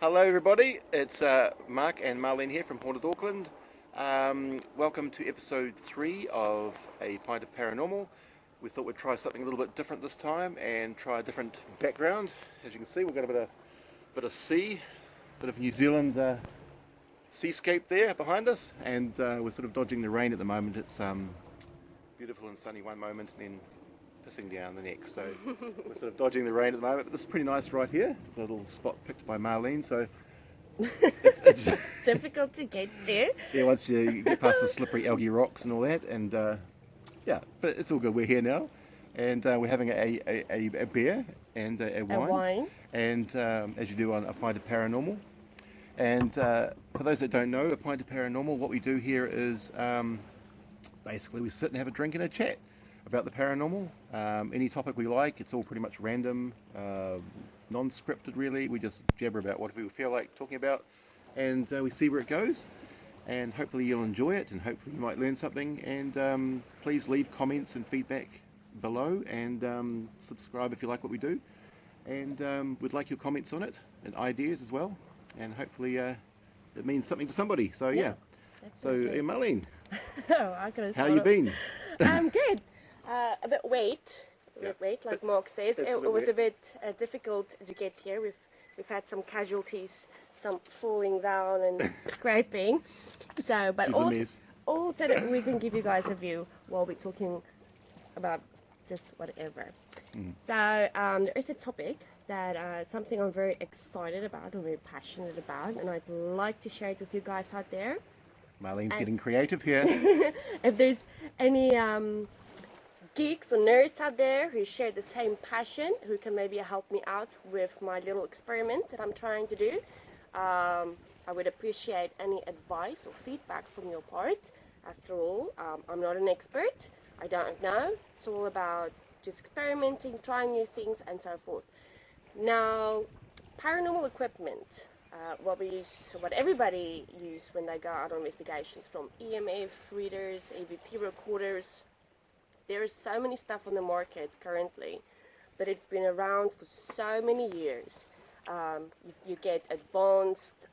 Hello everybody, it's Mark and Marlene here from Haunted Auckland. Welcome to episode 3 of A Pint of Paranormal. We thought we'd try something a little bit different this time and try a different background. As you can see, we've got a bit of sea, bit of New Zealand seascape there behind us, and we're sort of dodging the rain at the moment. It's beautiful and sunny one moment and then pissing down the next, so we're sort of dodging the rain at the moment, but this is pretty nice right here. It's a little spot picked by Marlene, so it's difficult to get to. Yeah, once you get past the slippery algae rocks and all that, and yeah, but it's all good. We're here now, and we're having a beer and a wine, and as you do on A Pint of Paranormal. And for those that don't know, A Pint of Paranormal, what we do here is basically we sit and have a drink and a chat about the paranormal, any topic we like. It's all pretty much random, non-scripted really. We just jabber about what we feel like talking about, and we see where it goes, and hopefully you'll enjoy it, and hopefully you might learn something. And please leave comments and feedback below, and subscribe if you like what we do, and we'd like your comments on it and ideas as well, and hopefully it means something to somebody. So yeah. So Marlene, how you been? I'm good. A bit wait, like Mark says. It was a bit difficult to get here. We've had some casualties, some falling down and scraping. So, but also that we can give you guys a view while we're talking about just whatever. So there is a topic that something I'm very excited about, I'm very passionate about, and I'd like to share it with you guys out there. Marlene's getting creative here. If there's any geeks or nerds out there who share the same passion, who can maybe help me out with my little experiment that I'm trying to do, I would appreciate any advice or feedback from your part. After all, I'm not an expert. I don't know. It's all about just experimenting, trying new things, and so forth. Now, paranormal equipment, what everybody use when they go out on investigations, from EMF readers, EVP recorders. There is so many stuff on the market currently, but it's been around for so many years. You get advanced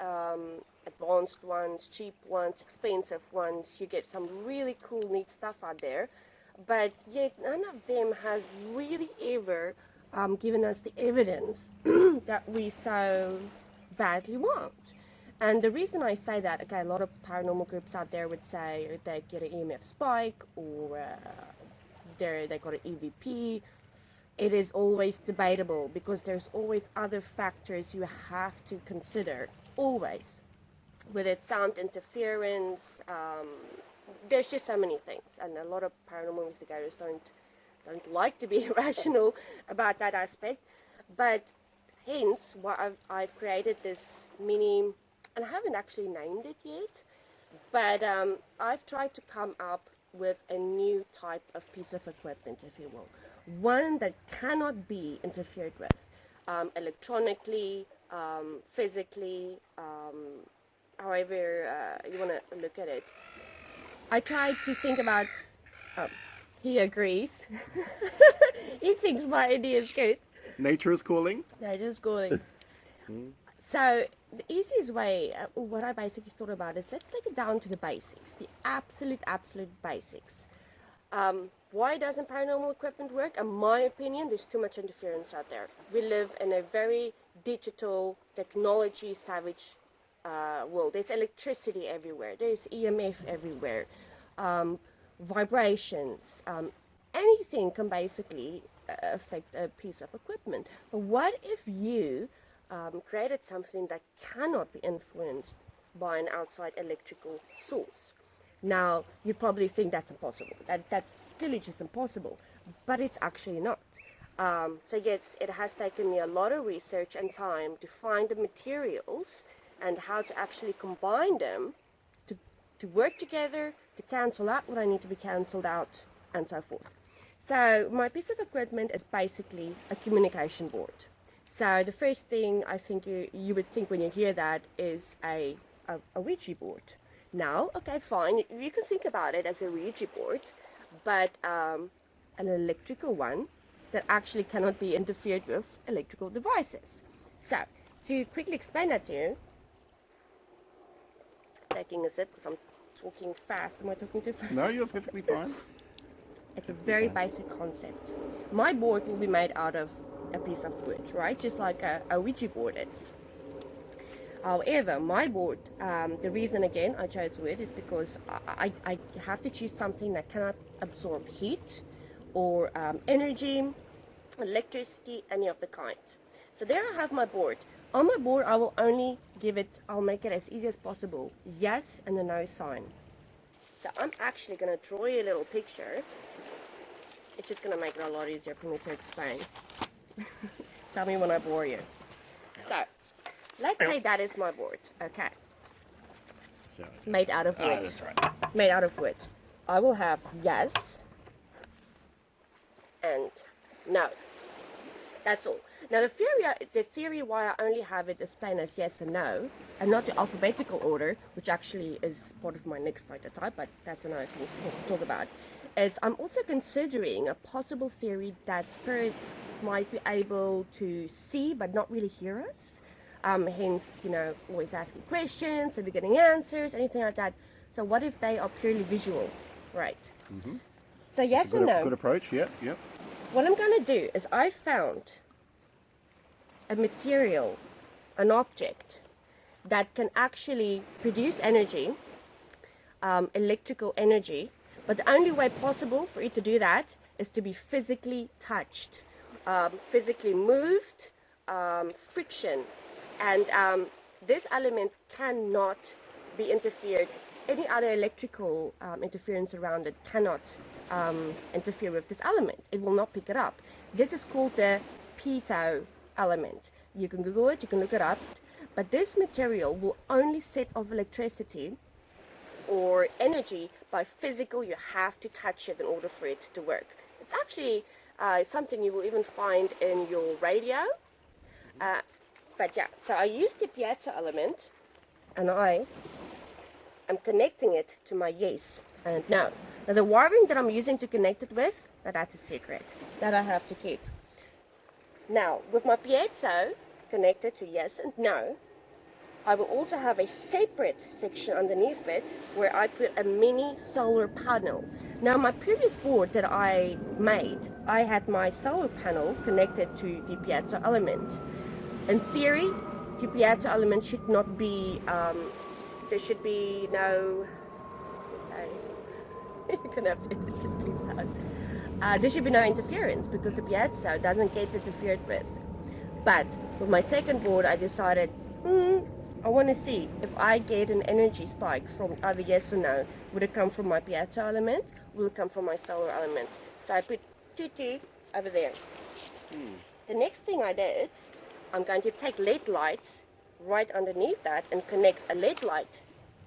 ones, cheap ones, expensive ones. You get some really cool, neat stuff out there, but yet none of them has really ever given us the evidence that we so badly want. And the reason I say that, okay, a lot of paranormal groups out there would say they get an EMF spike, or they got an EVP. It is always debatable because there's always other factors you have to consider, always. Whether it's sound interference, there's just so many things, and a lot of paranormal investigators don't like to be rational about that aspect. But hence why I've created this mini, and I haven't actually named it yet, but I've tried to come up with a new type of piece of equipment, if you will. One that cannot be interfered with, electronically, physically, however you want to look at it. I tried to think about, he agrees. He thinks my idea is good. Nature is calling. Nature is calling. So the easiest way, what I basically thought about is, let's take it down to the basics, the absolute basics. Why doesn't paranormal equipment work? In my opinion, there's too much interference out there. We live in a very digital, technology savage world. There's electricity everywhere. There's EMF everywhere. Vibrations. Anything can basically affect a piece of equipment. But what if you created something that cannot be influenced by an outside electrical source? Now, you probably think that's impossible. That's clearly just impossible, but it's actually not. So yes, it has taken me a lot of research and time to find the materials and how to actually combine them to work together, to cancel out what I need to be cancelled out, and so forth. So my piece of equipment is basically a communication board. So the first thing I think you would think when you hear that is a Ouija board. Now, okay, fine, you can think about it as a Ouija board, but an electrical one that actually cannot be interfered with electrical devices. So to quickly explain that to you, taking a sip because I'm talking fast. Am I talking too fast? No, you're perfectly fine. It's a very basic concept. My board will be made out of a piece of wood, right? Just like a Ouija board is. However, my board, the reason again I chose wood is because I have to choose something that cannot absorb heat or energy, electricity, any of the kind. So there I have my board. On my board I will only I'll make it as easy as possible. Yes and a no sign. So I'm actually going to draw you a little picture. It's just going to make it a lot easier for me to explain. Tell me when I bore you. So, let's say that is my board, okay? Made out of wood. That's right. Made out of wood. I will have yes and no. That's all. Now the theory why I only have it as plain as yes and no, and not the alphabetical order, which actually is part of my next prototype, but that's another thing to talk about, is I'm also considering a possible theory that spirits might be able to see but not really hear us. Hence, always asking questions and we're getting answers, anything like that. So what if they are purely visual, right? Mm-hmm. So yes and no. Good approach, yep. What I'm going to do is I found a material, an object that can actually produce energy, electrical energy, but the only way possible for it to do that is to be physically touched, physically moved, friction, and this element cannot be interfered. Any other electrical interference around it cannot interfere with this element. It will not pick it up. This is called the piezo element. You can Google it, you can look it up, but this material will only set off electricity or energy by physical. You have to touch it in order for it to work. It's actually something you will even find in your radio. But yeah, so I use the piezo element and I am connecting it to my yes and no. Now the wiring that I'm using to connect it with, that's a secret that I have to keep. Now with my piezo connected to yes and no, I will also have a separate section underneath it where I put a mini solar panel. Now my previous board that I made, I had my solar panel connected to the piezo element. In theory, the piezo element should not be, there should be no, you're going to have to edit this please out. There should be no interference because the piezo doesn't get interfered with. But with my second board, I decided, I want to see if I get an energy spike from either yes or no. Would it come from my piezo element? Will it come from my solar element? So I put 2 over there. The next thing I did, I'm going to take LED lights right underneath that and connect a LED light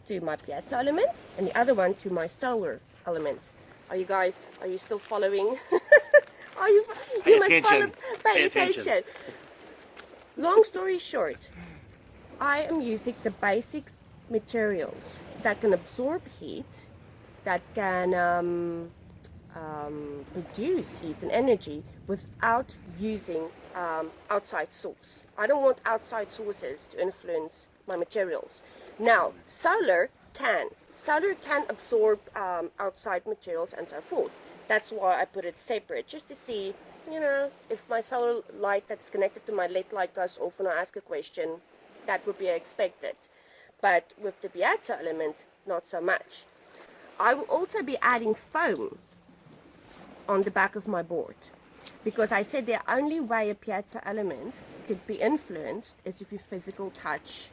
to my piezo element and the other one to my solar element. Are you still following? You must follow, pay attention. Long story short, I am using the basic materials that can absorb heat, that can produce heat and energy without using outside source. I don't want outside sources to influence my materials. Now, solar can absorb outside materials and so forth. That's why I put it separate, just to see, if my solar light that's connected to my LED light goes off and I ask a question, that would be expected. But with the piezo element, not so much. I will also be adding foam on the back of my board, because I said the only way a piezo element could be influenced is if you physical touch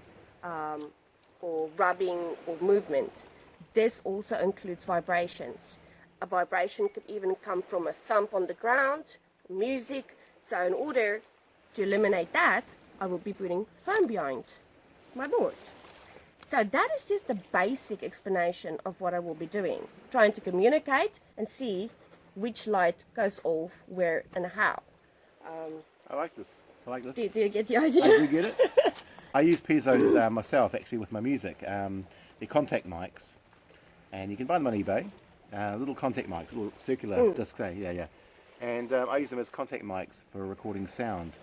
or rubbing or movement. This also includes vibrations. A vibration could even come from a thump on the ground, music. So in order to eliminate that, I will be putting foam behind my board. So that is just the basic explanation of what I will be doing. Trying to communicate and see which light goes off, where and how. I like this. Do you get the idea? I do get it. I use piezos myself actually with my music. They're contact mics, and you can buy them on eBay. Little contact mics, little circular disc. Yeah. And I use them as contact mics for recording sound.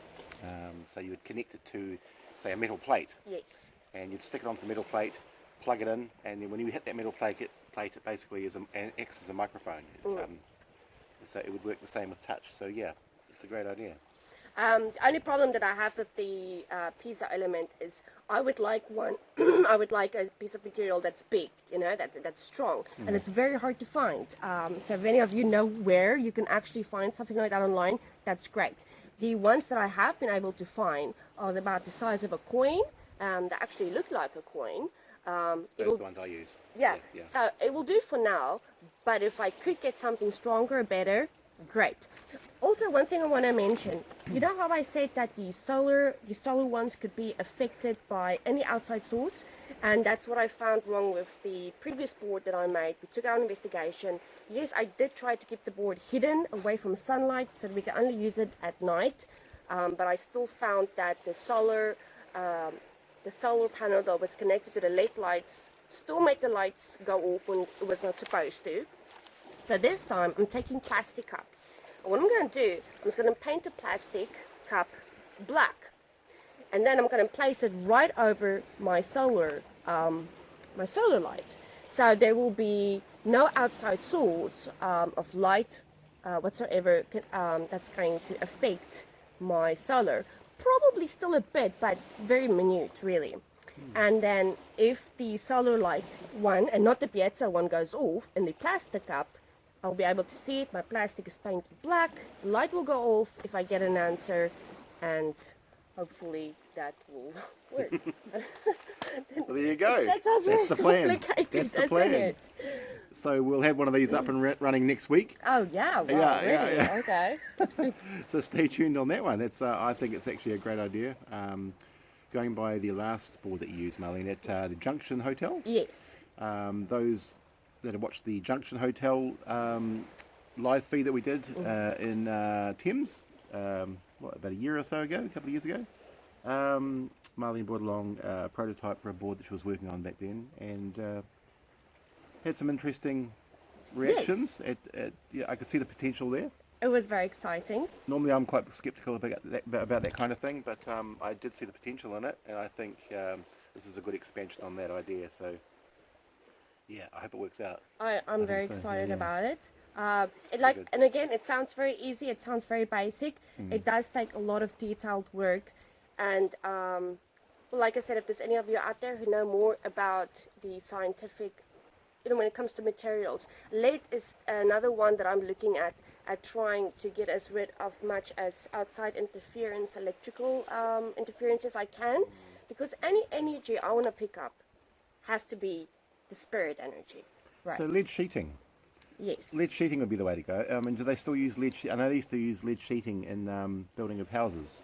So you would connect it to say, a metal plate. Yes. And you'd stick it onto the metal plate, plug it in, and then when you hit that metal plate, it basically acts as a microphone. So it would work the same with touch. So yeah, it's a great idea. The only problem that I have with the piezo element is I would like I would like a piece of material that's big, you know, that's strong, and it's very hard to find. So if any of you know where you can actually find something like that online, that's great. The ones that I have been able to find are about the size of a coin. They actually look like a coin. Those are the ones I use. Yeah, so it will do for now, but if I could get something stronger, better, great. Also, one thing I want to mention, you know how I said that the solar ones could be affected by any outside source, and that's what I found wrong with the previous board that I made. We took out an investigation. Yes, I did try to keep the board hidden away from sunlight so that we can only use it at night, but I still found that the solar panel that was connected to the LED lights still made the lights go off when it was not supposed to. So this time I'm taking plastic cups. And what I'm going to do, I'm just going to paint a plastic cup black. And then I'm going to place it right over my solar light. So there will be no outside source of light whatsoever that's going to affect my solar. Probably still a bit, but very minute, really. And then if the solar light one, and not the piezo one, goes off in the plastic cup, I'll be able to see it. My plastic is painted black. The light will go off if I get an answer, and hopefully that will work. Well, there you go. That sounds That's very the plan. complicated, That's the doesn't plan. it? So we'll have one of these up and running next week. Oh yeah, wow, really? Okay. So stay tuned on that one. It's I think it's actually a great idea. Going by the last board that you used, Marlene, at the Junction Hotel. Yes. Those that have watched the Junction Hotel live feed that we did in Thames, about a year or so ago, a couple of years ago. Marlene brought along a prototype for a board that she was working on back then, and had some interesting reactions. Yes. I could see the potential there. It was very exciting. Normally I'm quite sceptical about that kind of thing, but I did see the potential in it, and I think this is a good expansion on that idea. So yeah, I hope it works out. I'm very excited about it. Good. And again, it sounds very easy. It sounds very basic. It does take a lot of detailed work, and well, like I said, if there's any of you out there who know more about the scientific, you know, when it comes to materials, lead is another one that I'm looking at trying to get as rid of much as outside interference, electrical interference as I can, because any energy I want to pick up has to be the spirit energy. Right. So lead sheeting. Yes. Lead sheeting would be the way to go. I mean, do they still use lead sheeting? I know they used to use lead sheeting in building of houses.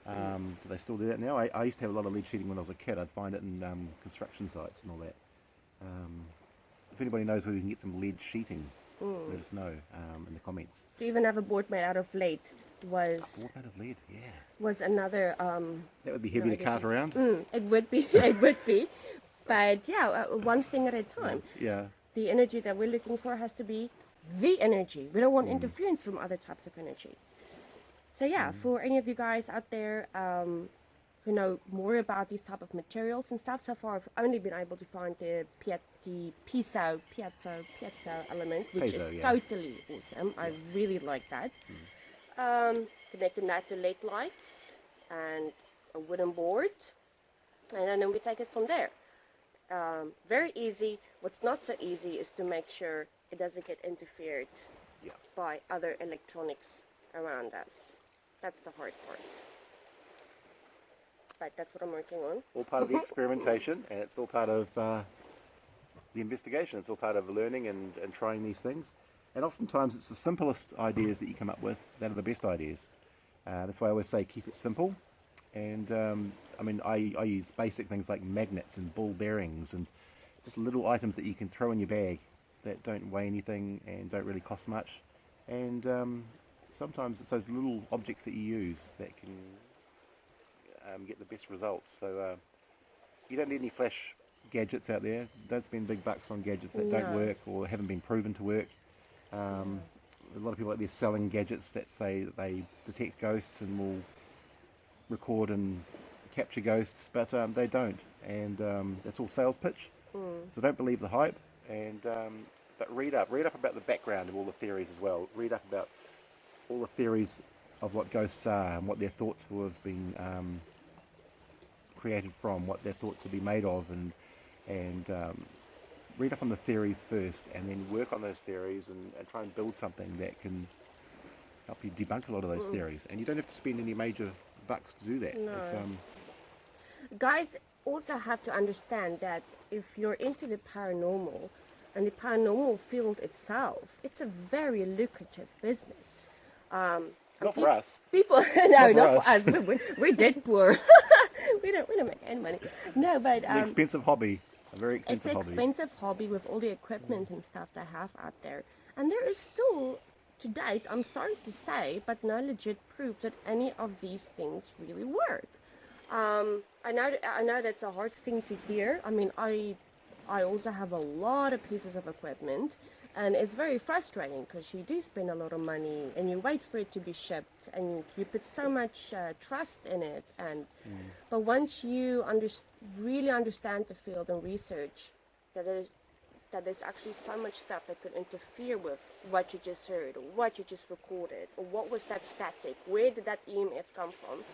Do they still do that now? I used to have a lot of lead sheeting when I was a kid. I'd find it in construction sites and all that. If anybody knows where we can get some lead sheeting, let us know in the comments. To even have a board made out of lead A board made of lead, yeah. was another That would be heavy to cart around. it would be. It would be. But yeah, one thing at a time. Yeah. The energy that we're looking for has to be the energy. We don't want interference from other types of energies. So yeah, for any of you guys out there who know more about these type of materials and stuff, so far I've only been able to find the piezo element, which is totally awesome. I really like that. Connecting that to LED lights and a wooden board, and then we take it from there. Very easy. What's not so easy is to make sure it doesn't get interfered by other electronics around us. That's the hard part. But that's what I'm working on. All part of the experimentation, and it's all part of the investigation. It's all part of learning and trying these things. And oftentimes it's the simplest ideas that you come up with that are the best ideas. That's why I always say keep it simple. And I mean, I use basic things like magnets and ball bearings and just little items that you can throw in your bag that don't weigh anything and don't really cost much. And sometimes it's those little objects that you use that can get the best results. So you don't need any flash gadgets out there. Don't spend big bucks on gadgets that don't work or haven't been proven to work. A lot of people out there selling gadgets that say that they detect ghosts and will record and capture ghosts, but they don't, and that's all sales pitch. So don't believe the hype, and but read up about the background of all the theories as well. Read up about all the theories of what ghosts are and what they're thought to have been created from, what they're thought to be made of, and read up on the theories first, and then work on those theories and try and build something that can help you debunk a lot of those theories. And you don't have to spend any major bucks to do that. No. It's, Guys also have to understand that if you're into the paranormal and the paranormal field itself, it's a very lucrative business. not for us. People, no, not for us. We're dead poor. we don't make any money. No, but it's an expensive hobby. A very expensive hobby. It's an expensive hobby with all the equipment and stuff they have out there. And there is still, to date, I'm sorry to say, but no legit proof that any of these things really work. I know that's a hard thing to hear. I mean, I also have a lot of pieces of equipment, and it's very frustrating because you do spend a lot of money and you wait for it to be shipped and you put so much trust in it. And but once you really understand the field and research that there's actually so much stuff that could interfere with what you just heard or what you just recorded, or what was that static, where did that EMF come from,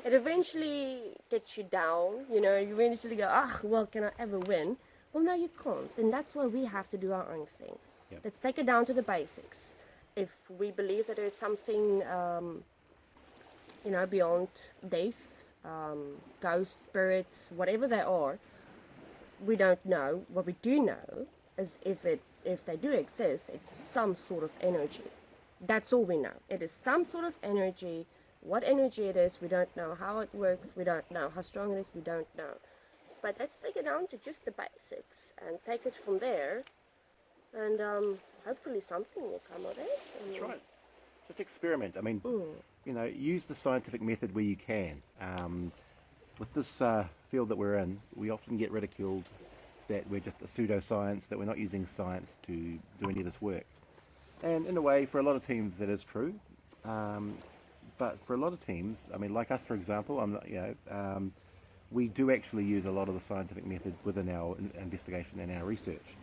it eventually gets you down. You know, you eventually go, well, can I ever win? Well, no, you can't. And that's why we have to do our own thing. Yep. Let's take it down to the basics. If we believe that there's something, beyond death, ghosts, spirits, whatever they are, we don't know. What we do know is if they do exist, it's some sort of energy. That's all we know. It is some sort of energy. What energy it is, we don't know. How it works, we don't know. How strong it is, we don't know. But let's take it down to just the basics and take it from there. And hopefully something will come of it. That's right. Just experiment. I mean, use the scientific method where you can. With this field that we're in, we often get ridiculed that we're just a pseudoscience, that we're not using science to do any of this work. And in a way, for a lot of teams, that is true. But for a lot of teams, I mean, like us, for example, we do actually use a lot of the scientific method within our investigation and our research.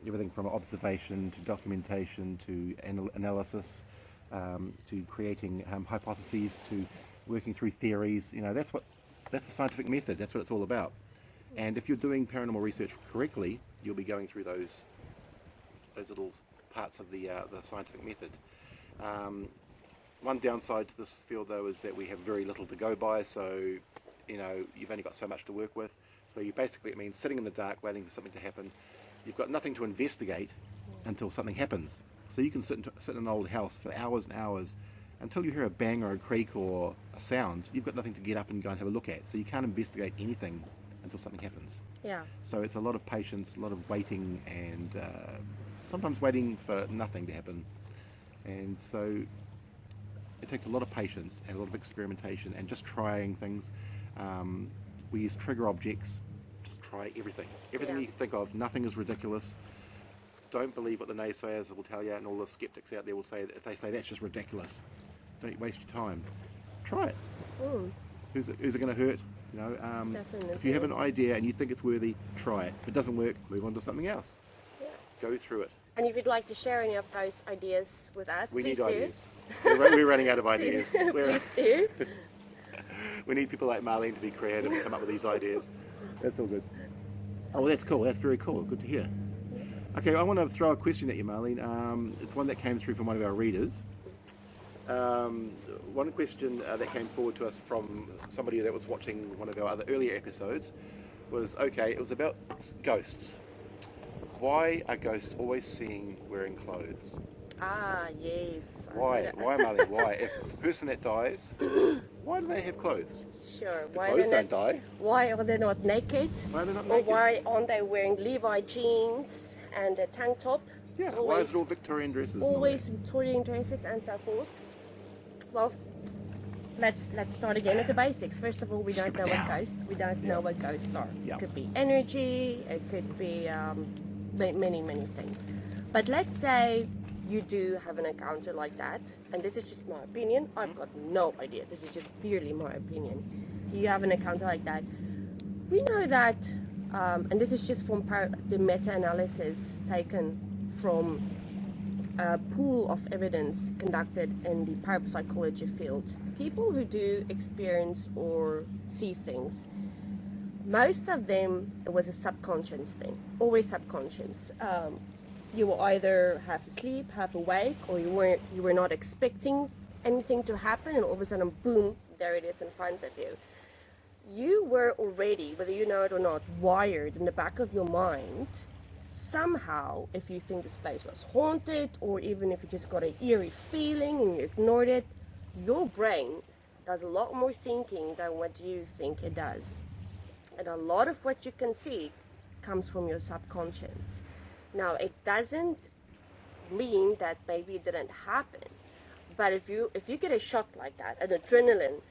Everything from observation to documentation to analysis, to creating hypotheses, to working through theories. That's the scientific method. That's what it's all about. And if you're doing paranormal research correctly, you'll be going through those little parts of the scientific method. One downside to this field, though, is that we have very little to go by. So, you've only got so much to work with. So it means sitting in the dark waiting for something to happen. You've got nothing to investigate until something happens. So you can sit in an old house for hours and hours until you hear a bang or a creak or a sound. You've got nothing to get up and go and have a look at. So you can't investigate anything until something happens. Yeah. So it's a lot of patience, a lot of waiting, and sometimes waiting for nothing to happen. And so it takes a lot of patience and a lot of experimentation and just trying things. We use trigger objects. Just try everything. Everything you can think of. Nothing is ridiculous. Don't believe what the naysayers will tell you, and all the skeptics out there will say, if they say that's just ridiculous, don't waste your time. Try it. Who's it going to hurt? Definitely. If you have an idea and you think it's worthy, try it. If it doesn't work, move on to something else. Yeah. Go through it. And if you'd like to share any of those ideas with us, please do. Ideas. We're running out of ideas. Please do. We need people like Marlene to be creative and come up with these ideas. That's all good. Oh, that's cool. That's very cool. Good to hear. Okay, I want to throw a question at you, Marlene. It's one that came through from one of our readers. One question that came forward to us from somebody that was watching one of our other earlier episodes was, it was about ghosts. Why are ghosts always seen wearing clothes? Ah, yes. Why, Marlene? Why? If the person that dies, why do they have clothes? Sure. The clothes don't die. Why are they not naked? Why are they not or naked? why aren't they wearing Levi jeans and a tank top? Yeah. Why is it all Victorian dresses? Always Victorian dresses and so forth. Well, let's start again at the basics. First of all, we don't know what ghosts. We don't know what ghosts are. Yeah. It could be energy. It could be many things. But let's say you do have an encounter like that, and this is just my opinion, I've got no idea, this is just purely my opinion, you have an encounter like that, we know that, and this is just from the meta-analysis taken from a pool of evidence conducted in the parapsychology field, people who do experience or see things, most of them, it was a subconscious thing, always subconscious. You were either half asleep, half awake, or you were not expecting anything to happen, and all of a sudden, boom, there it is in front of you. You were already, whether you know it or not, wired in the back of your mind. Somehow, if you think this place was haunted, or even if you just got an eerie feeling and you ignored it, your brain does a lot more thinking than what you think it does. And a lot of what you can see comes from your subconscious. Now, it doesn't mean that maybe it didn't happen, but if you get a shock like that, an adrenaline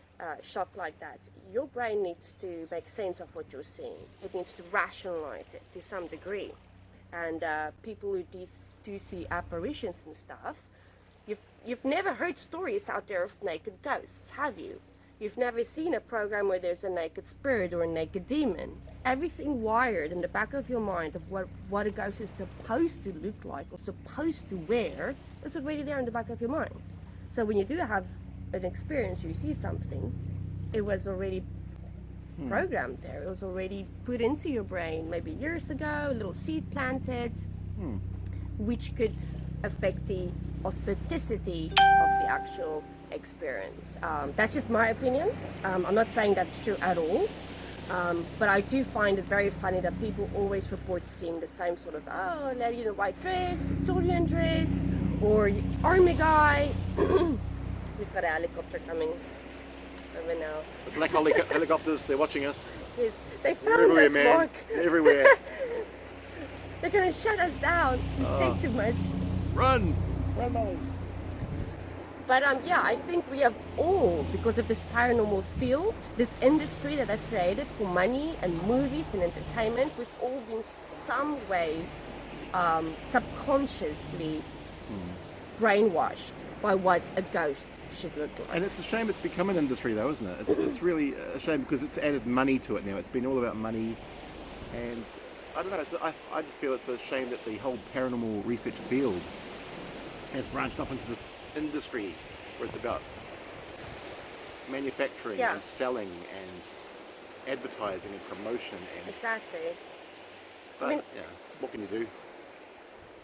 shock like that, your brain needs to make sense of what you're seeing. It needs to rationalize it to some degree. And people who do see apparitions and stuff, you've never heard stories out there of naked ghosts, have you? You've never seen a program where there's a naked spirit or a naked demon. Everything wired in the back of your mind of what a ghost is supposed to look like or supposed to wear is already there in the back of your mind. So when you do have an experience, you see something, it was already programmed there. It was already put into your brain maybe years ago, a little seed planted, which could affect the authenticity of the actual experience. That's just my opinion. I'm not saying that's true at all, but I do find it very funny that people always report seeing the same sort of, oh, lady in a white dress, Victorian dress, or army guy. We've got a helicopter coming over now. The black helicopters, they're watching us. Yes, they found us, man. Mark. Everywhere. They're going to shut us down. We say too much. Run on. But yeah, I think we have all, because of this paranormal field, this industry that I've created for money and movies and entertainment, we've all been some way subconsciously brainwashed by what a ghost should look like. And it's a shame it's become an industry though, isn't it? It's really a shame because it's added money to it now. It's been all about money, and I don't know, I just feel it's a shame that the whole paranormal research field has branched off into this industry where it's about manufacturing and selling and advertising and promotion and exactly. But, I mean, what can you do?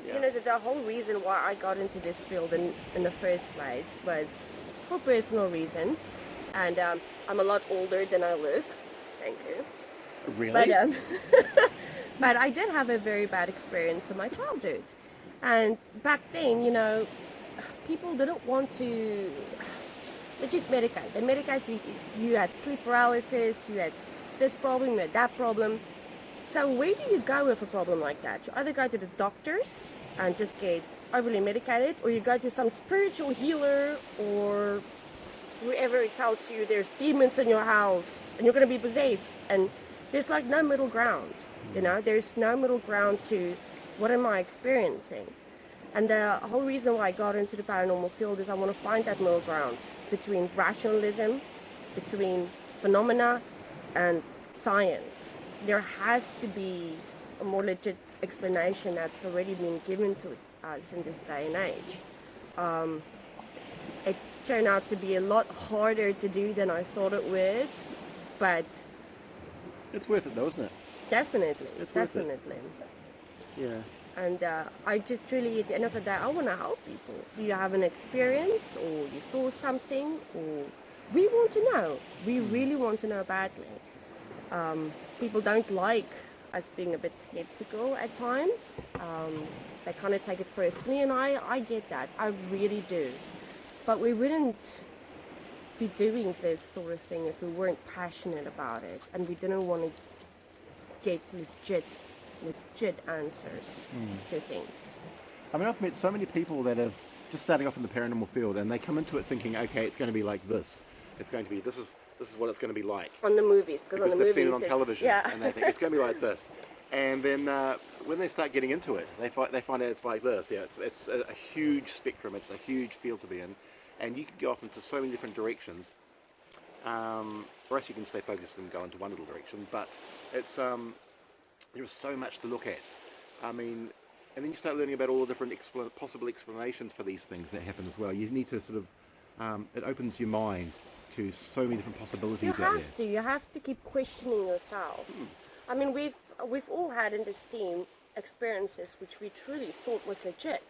You know, the whole reason why I got into this field in the first place was for personal reasons, and I'm a lot older than I look. Thank you. Really? But but I did have a very bad experience in my childhood, and back then, you know, people didn't want to. They just medicate. They medicate you. You had sleep paralysis. You had this problem. You had that problem. So where do you go with a problem like that? You either go to the doctors and just get overly medicated, or you go to some spiritual healer or whoever tells you there's demons in your house and you're going to be possessed. And there's like no middle ground, you know? There's no middle ground to what am I experiencing? And the whole reason why I got into the paranormal field is I want to find that middle ground between rationalism, between phenomena and science. There has to be a more legit explanation that's already been given to us in this day and age. It turned out to be a lot harder to do than I thought it would, but it's worth it though, isn't it? Definitely, it's worth definitely. It. Yeah. And I just really, at the end of the day, I want to help people. You have an experience, or you saw something, or we want to know. We really want to know badly. People don't like us being a bit skeptical at times. They kind of take it personally, and I get that. I really do. But we wouldn't be doing this sort of thing if we weren't passionate about it, and we didn't want to get legit answers to things. I mean, I've met so many people that are just starting off in the paranormal field, and they come into it thinking, okay, it's going to be like this. It's going to be, this is what it's going to be like. On the movies, because on the they've movies seen it on television, and they think it's going to be like this. And then when they start getting into it, they find out it's like this. Yeah, it's a huge spectrum. It's a huge field to be in, and you can go off into so many different directions. Or else you can stay focused and go into one little direction. But it's there's so much to look at. I mean, and then you start learning about all the different possible explanations for these things that happen as well. You need to sort of it opens your mind to so many different possibilities out there. You have to keep questioning yourself. I mean, we've all had in this team experiences which we truly thought was legit.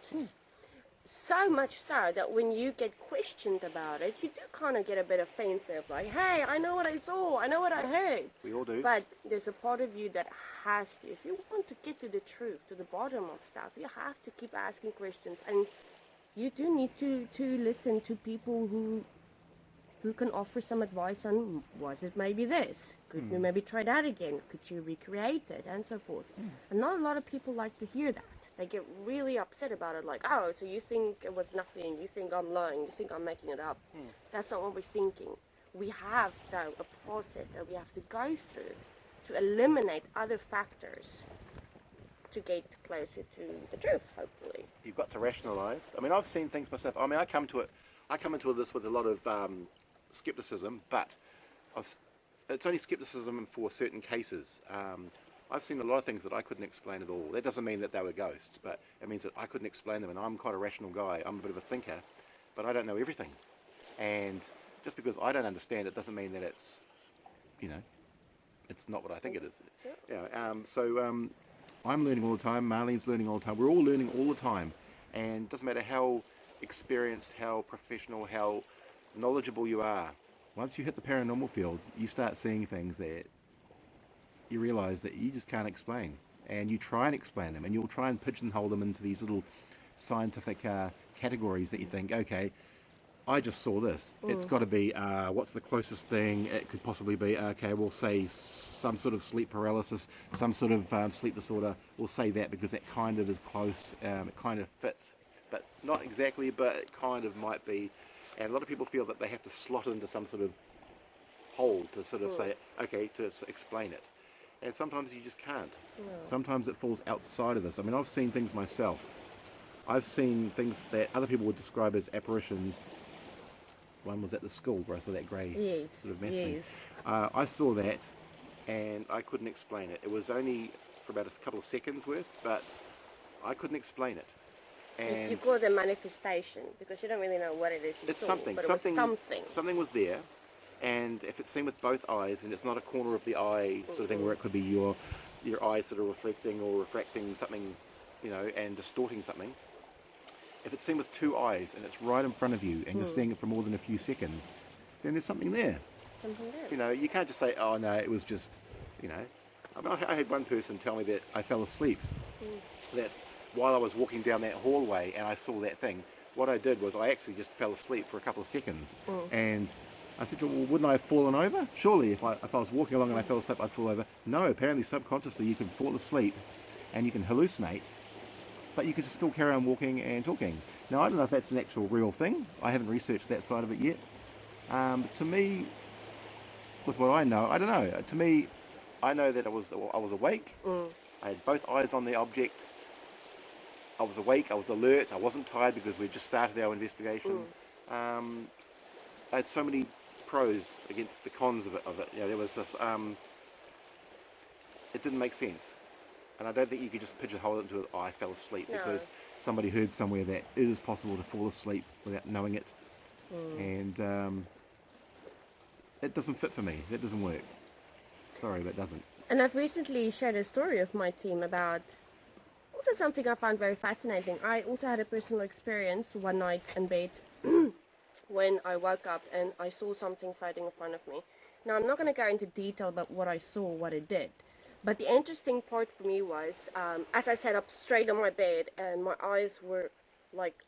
So much so that when you get questioned about it, you do kind of get a bit offensive, like, hey, I know what I saw, I know what I heard. We all do. But there's a part of you that has to, if you want to get to the truth, to the bottom of stuff, you have to keep asking questions, and you do need to listen to people who can offer some advice on, was it maybe this? Could you maybe try that again? Could you recreate it? And so forth. And not a lot of people like to hear that. They get really upset about it, like, oh, so you think it was nothing, you think I'm lying, you think I'm making it up. That's not what we're thinking. We have, though, a process that we have to go through to eliminate other factors to get closer to the truth, hopefully. You've got to rationalise. I mean, I've seen things myself. I mean, I come into this with a lot of skepticism, but it's only skepticism for certain cases. I've seen a lot of things that I couldn't explain at all. That doesn't mean that they were ghosts, but it means that I couldn't explain them, and I'm quite a rational guy. I'm a bit of a thinker, but I don't know everything. And just because I don't understand it doesn't mean that it's, it's not what I think it is. Yeah. So I'm learning all the time. Marlene's learning all the time. We're all learning all the time, and it doesn't matter how experienced, how professional, how knowledgeable you are. Once you hit the paranormal field, you start seeing things that you realize that you just can't explain, and you try and explain them, and you'll try and pigeonhole them into these little scientific categories that you think, okay, I just saw this. It's got to be, what's the closest thing it could possibly be? Okay, we'll say some sort of sleep paralysis, some sort of sleep disorder. We'll say that because that kind of is close. It kind of fits, but not exactly, but it kind of might be. And a lot of people feel that they have to slot into some sort of hole to sort of say, okay, to explain it. And sometimes you just can't. Sometimes it falls outside of this. I mean, I've seen things myself. I've seen things that other people would describe as apparitions. One was at the school where I saw that grey sort of mess thing. I saw that, and I couldn't explain it. It was only for about a couple of seconds worth, but I couldn't explain it. And you call it a manifestation because you don't really know what it is you saw, something. but it was something. Something was there. And if it's seen with both eyes, and it's not a corner of the eye sort of thing where it could be your eye sort of reflecting or refracting something, and distorting something. If it's seen with two eyes and it's right in front of you and you're seeing it for more than a few seconds, then there's something there. Something there. You can't just say, oh no, it was just, I mean, I had one person tell me that I fell asleep, that while I was walking down that hallway and I saw that thing, what I did was I actually just fell asleep for a couple of seconds. And I said, well, wouldn't I have fallen over? Surely if I was walking along and I fell asleep, I'd fall over. No, apparently subconsciously you can fall asleep and you can hallucinate, but you can still carry on walking and talking. Now, I don't know if that's an actual real thing. I haven't researched that side of it yet. To me, with what I know, I don't know. To me, I know that I was awake. I had both eyes on the object. I was awake, I was alert, I wasn't tired because we just started our investigation. I had so many pros against the cons of it. There was this, it didn't make sense. And I don't think you could just pigeonhole it into, I fell asleep, because somebody heard somewhere that it is possible to fall asleep without knowing it. And it doesn't fit for me, that doesn't work. Sorry, but it doesn't. And I've recently shared a story of my team about also something I found very fascinating. I also had a personal experience one night in bed when I woke up and I saw something floating in front of me. Now, I'm not going to go into detail about what I saw, what it did. But the interesting part for me was, as I sat up straight on my bed and my eyes were like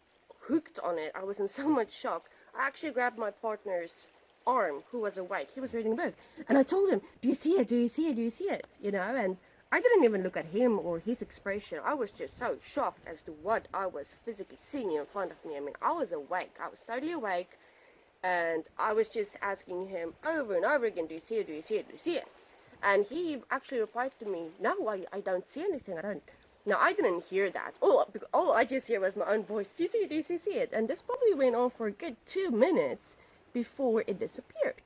hooked on it, I was in so much shock. I actually grabbed my partner's arm, who was awake. He was reading a book. And I told him, do you see it? Do you see it? Do you see it? And I didn't even look at him or his expression. I was just so shocked as to what I was physically seeing in front of me. I mean, I was awake. I was totally awake. And I was just asking him over and over again, do you see it? Do you see it? Do you see it? And he actually replied to me, no, I don't see anything. No, I didn't hear that. All I just hear was my own voice. Do you see it? Do you see it? And this probably went on for a good 2 minutes before it disappeared.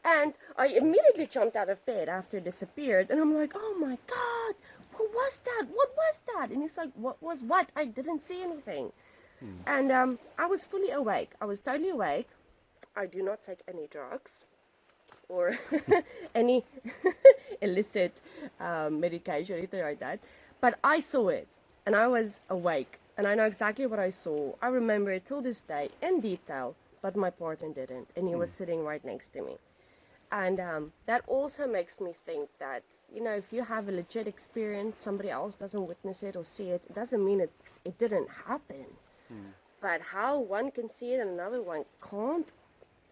And I immediately jumped out of bed after it disappeared. And I'm like, oh my God, what was that? What was that? And he's like, what was what? I didn't see anything. And I was fully awake. I was totally awake. I do not take any drugs or any illicit medication or anything like that. But I saw it, and I was awake, and I know exactly what I saw. I remember it till this day in detail, but my partner didn't, and he was sitting right next to me. And that also makes me think that, you know, if you have a legit experience, somebody else doesn't witness it or see it, it doesn't mean it didn't happen. But how one can see it and another one can't,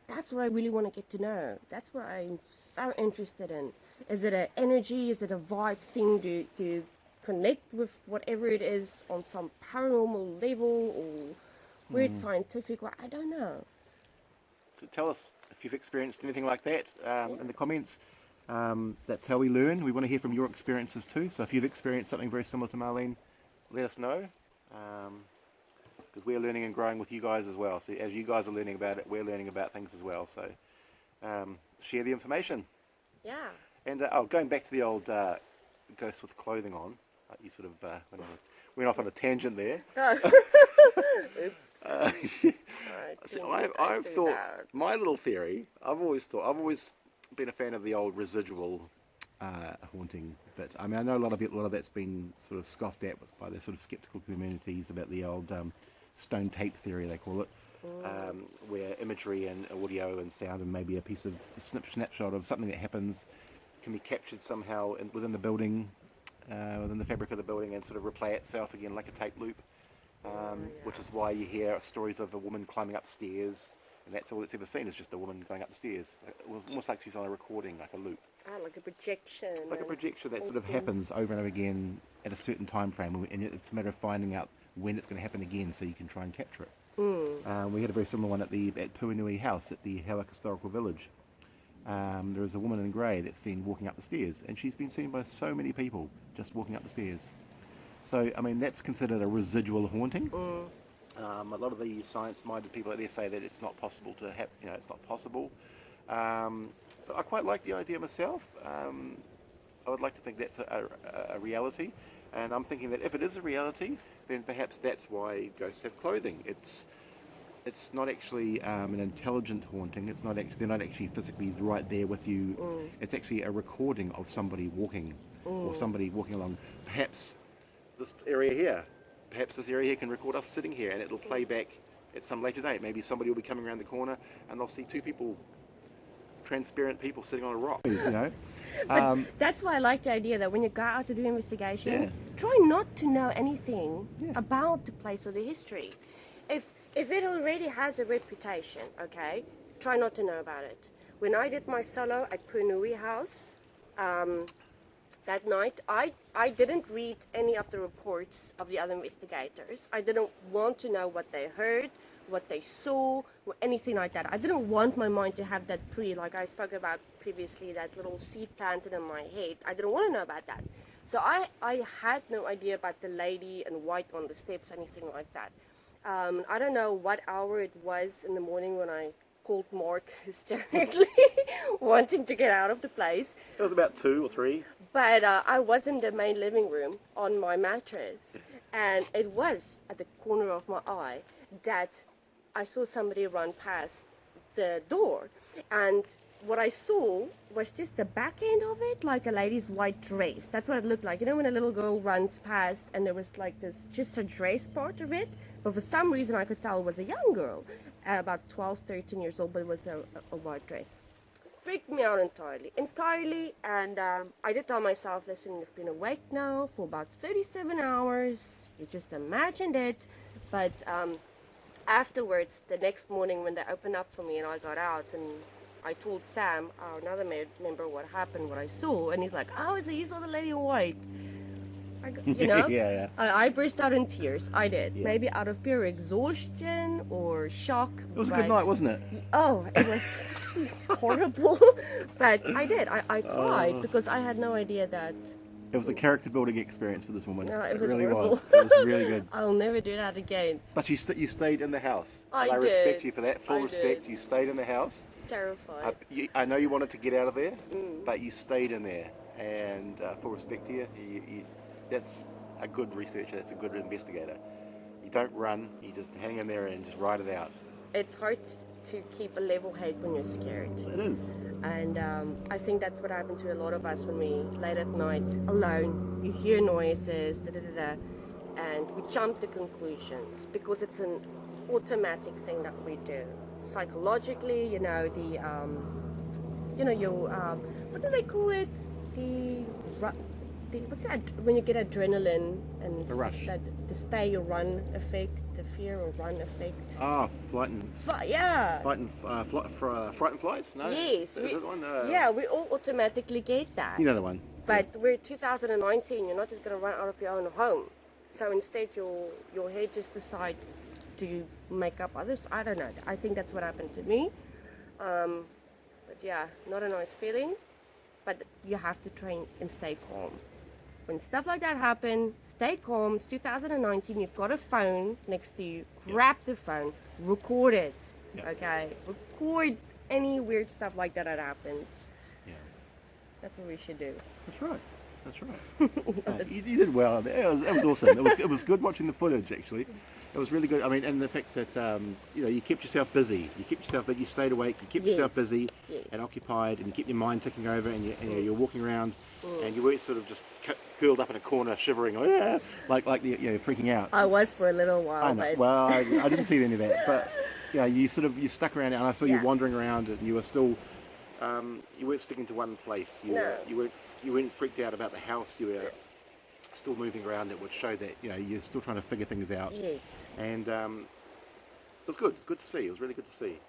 that's what I really want to get to know. That's what I'm so interested in. Is it an energy? Is it a vibe thing to connect with whatever it is on some paranormal level or weird scientific? Well, I don't know. So tell us if you've experienced anything like that in the comments. That's how we learn. We want to hear from your experiences too. So if you've experienced something very similar to Marlene, let us know. Because we're learning and growing with you guys as well. So as you guys are learning about it, we're learning about things as well. So share the information. Yeah. And going back to the old ghost with clothing on, you sort of went off on a tangent there. Oops. So I've thought, my little theory, I've always been a fan of the old residual haunting bit. I mean, I know a lot of that's been sort of scoffed at by the sort of skeptical communities about the old stone tape theory, they call it, where imagery and audio and sound and maybe a piece of snapshot of something that happens can be captured somehow within the building, within the fabric of the building, and sort of replay itself again like a tape loop, which is why you hear stories of a woman climbing up stairs, and that's all it's ever seen is just a woman going up the stairs. It was almost like she's on a recording, like a loop. Like a projection. Like a projection that sort of happens over and over again at a certain time frame, and it's a matter of finding out when it's going to happen again so you can try and capture it. We had a very similar one at Puanui House at the Howak Historical Village. There is a woman in grey that's seen walking up the stairs, and she's been seen by so many people just walking up the stairs. So, I mean, that's considered a residual haunting. A lot of the science-minded people out there say that it's not possible to have, you know, it's not possible. But I quite like the idea myself. I would like to think that's a reality, and I'm thinking that if it is a reality, then perhaps that's why ghosts have clothing. It's not actually an intelligent haunting. It's not actually, they're not actually physically right there with you. It's actually a recording of somebody walking, or somebody walking along. Perhaps this area here can record us sitting here, and it'll play back at some later date. Maybe somebody will be coming around the corner, and they'll see two people, transparent people sitting on a rock. You know. But that's why I like the idea that when you go out to do investigation, try not to know anything about the place or the history. If it already has a reputation, okay, try not to know about it. When I did my solo at Puanui House, that night, I didn't read any of the reports of the other investigators. I didn't want to know what they heard, what they saw, or anything like that. I didn't want my mind to have that like I spoke about previously, that little seed planted in my head. I didn't want to know about that. So I had no idea about the lady in white on the steps, anything like that. I don't know what hour it was in the morning when I called Mark hysterically, wanting to get out of the place. It was about 2 or 3. But I was in the main living room on my mattress, and it was at the corner of my eye that I saw somebody run past the door, and what I saw was just the back end of it, like a lady's white dress. That's what it looked like. You know when a little girl runs past and there was like this, just a dress part of it, but for some reason I could tell it was a young girl, about 12, 13 years old, but it was a white dress. Freaked me out entirely, and I did tell myself, listen, you've been awake now for about 37 hours, you just imagined it, but afterwards, the next morning when they opened up for me and I got out, and I told Sam, another member, what happened, what I saw, and he's like, oh, so you saw the lady in white. You know, yeah. I burst out in tears. I did. Yeah. Maybe out of pure exhaustion or shock. It was a good night, wasn't it? Oh, it was actually horrible. But I did. I cried because I had no idea that. It was a character building experience for this woman. No, it was really horrible. was. It was really good. I'll never do that again. But you stayed in the house. I And I did. respect you for that. Full I respect. did. You stayed in the house. Terrified. I know you wanted to get out of there, but you stayed in there. And full respect to you. That's a good researcher. That's a good investigator. You don't run. You just hang in there and just ride it out. It's hard to keep a level head when you're scared. It is. And I think that's what happened to a lot of us when we late at night alone. You hear noises, and we jump to conclusions because it's an automatic thing that we do. Psychologically, you know, what do they call it? What's that? When you get adrenaline and A rush. The stay or run effect, the fear or run effect. Ah, flight and Yeah. fright and flight? No. Yes. Is it one? Yeah, we all automatically get that. You know the one. But we're 2019. You're not just going to run out of your own home. So instead, your head just decide to make up others. I don't know. I think that's what happened to me. But yeah, not a nice feeling. But you have to train and stay calm. When stuff like that happen, stay calm. It's 2019. You've got a phone next to you. Grab the phone. Record it. Yeah. Okay. Record any weird stuff like that happens. Yeah. That's what we should do. That's right. That's right. You did well. It was awesome. It was good watching the footage, actually. It was really good. I mean, and the fact that you kept yourself busy. You stayed awake. You kept yourself busy and occupied, and you kept your mind ticking over, and you're walking around, and you weren't sort of just curled up in a corner, shivering, like freaking out. I was for a little while. I know. But Well, I didn't see any of that, but you stuck around, and I saw you wandering around, and you were still. You weren't sticking to one place. You weren't freaked out about the house. You were still moving around. It would show that you're still trying to figure things out. Yes. And it was good. It's good to see. It was really good to see.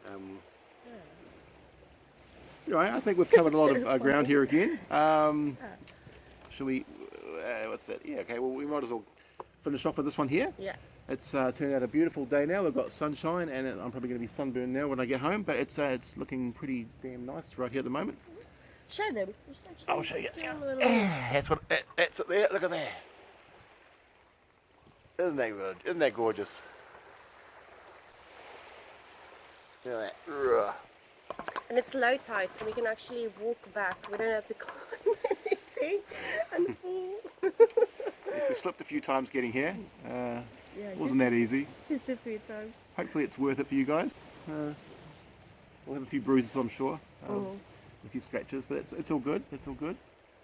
I think we've covered a lot of ground here again. Shall we? What's that? Yeah. Okay. Well, we might as well finish off with this one here. Yeah. It's turned out a beautiful day now. We've got sunshine, and I'm probably going to be sunburned now when I get home. But it's looking pretty damn nice right here at the moment. Show them. I'll show you. That's it there. Look at that. Isn't that good? Isn't that gorgeous? Look at that. And it's low tide, so we can actually walk back. We don't have to climb anything and fall. We slipped a few times getting here. Wasn't that easy. Just a few times. Hopefully it's worth it for you guys. We'll have a few bruises, I'm sure. A few scratches, but it's all good. It's all good.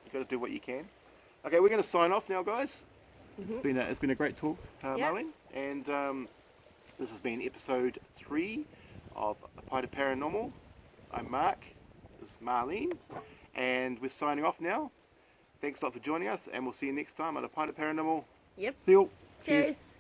You've got to do what you can. Okay, we're going to sign off now, guys. It's been a great talk, Marlene. And this has been episode 3 of A Pint of Paranormal. I'm Mark. This is Marlene. And we're signing off now. Thanks a lot for joining us, and we'll see you next time on A Pint of Paranormal. Yep. See you all. Cheers.